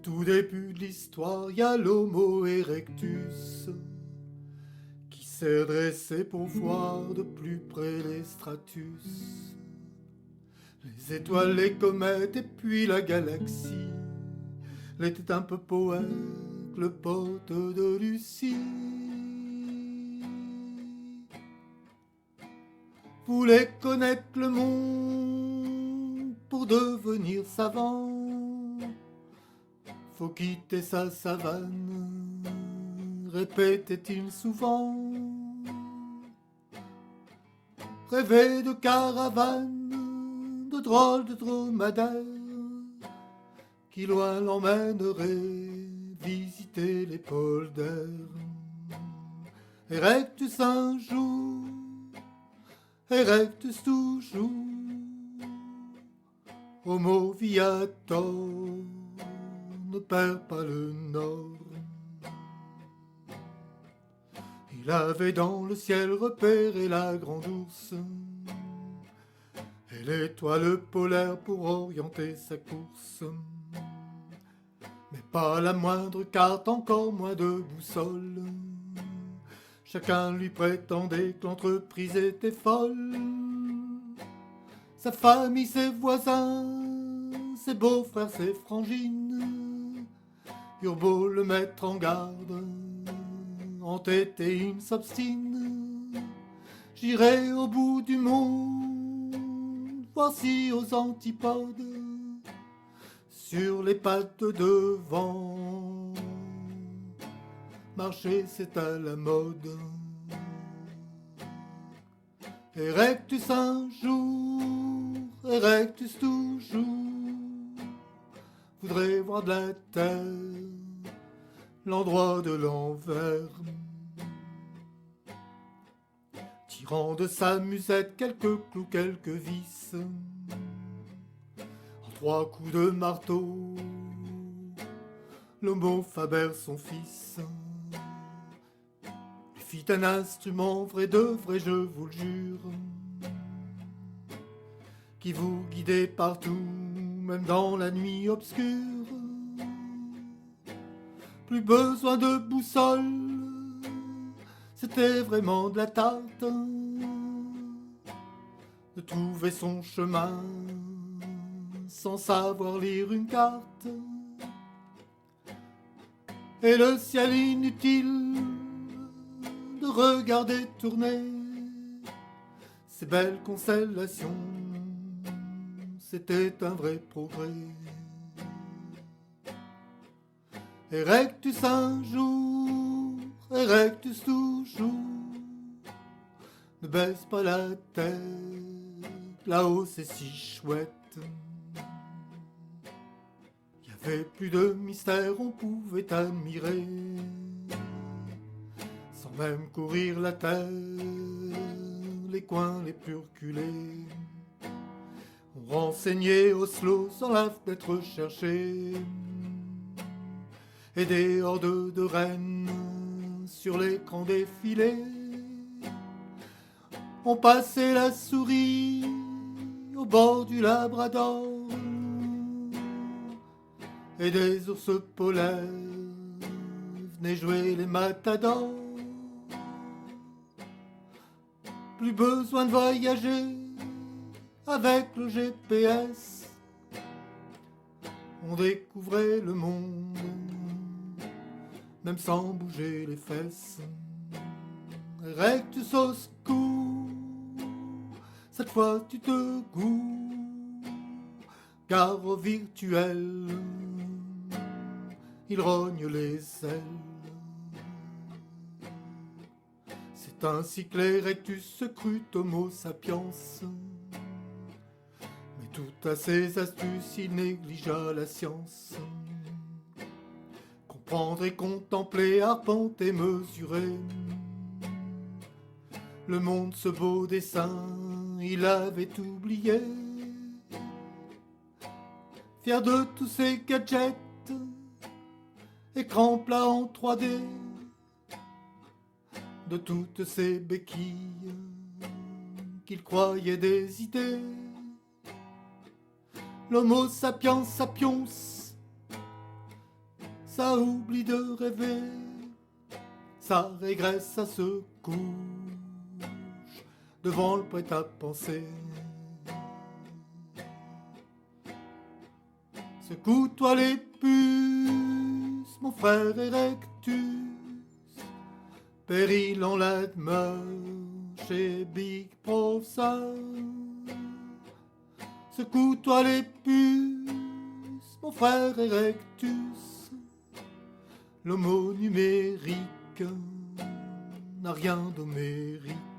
tout début de l'histoire, y a l'Homo erectus qui s'est dressé pour voir de plus près les stratus, les étoiles, les comètes et puis la galaxie. Il était un peu poète, le pote de Lucie. Voulait connaître le monde pour devenir savant. Faut quitter sa savane, répétait-il souvent. Rêver de caravane, de drôles de dromadaires, qui loin l'emmènerait visiter les polders. Erectus un jour, erectus toujours, Homo viator, ne perd pas le nord. Il avait dans le ciel repéré la grande ours et l'étoile polaire pour orienter sa course. Mais pas la moindre carte, encore moins de boussole. Chacun lui prétendait que l'entreprise était folle. Sa famille, ses voisins, ses beaux-frères, ses frangines eurent beau le mettre en garde, entêté il s'obstine. J'irai au bout du monde, voir si aux antipodes, sur les pattes de devant, marcher c'est à la mode. Erectus un jour, erectus toujours, voudrait voir de la terre l'endroit de l'envers. Tirant de sa musette quelques clous, quelques vis, en 3 coups de marteau, l'homo faber son fils lui fit un instrument vrai de vrai, je vous le jure, qui vous guidait partout, même dans la nuit obscure. Plus besoin de boussole, c'était vraiment de la tarte de trouver son chemin sans savoir lire une carte. Et le ciel inutile de regarder tourner ces belles constellations, c'était un vrai progrès. Erectus un jour, erectus toujours, ne baisse pas la tête, là-haut c'est si chouette. Il y avait plus de mystère, on pouvait admirer, sans même courir la terre, les coins les plus reculés. On renseignait Oslo sans la fenêtre chercher, et des hordes de rennes sur l'écran défilé. On passait la souris au bord du Labrador, et des ours polaires venaient jouer les matadors. Plus besoin de voyager avec le GPS, on découvrait le monde même sans bouger les fesses. Erectus au secours, cette fois tu te goûtes, car au virtuel, il rogne les ailes. C'est ainsi que l'Erectus se crut Homo sapiens, mais tout à ses astuces, il négligea la science. Comprendre et contempler, arpenter, mesurer le monde, ce beau dessin, il avait oublié. Fier de tous ses gadgets, écran plat en 3D, de toutes ces béquilles qu'il croyait des idées. L'Homo sapiens sapiens ça oublie de rêver, ça régresse, ça se couche devant le prêt-à-penser. Secoue-toi les puces, mon frère Erectus, péril en la demeure chez Big Professeur. Secoue-toi les puces, mon frère Erectus, l'homo numérique n'a rien d'homérique.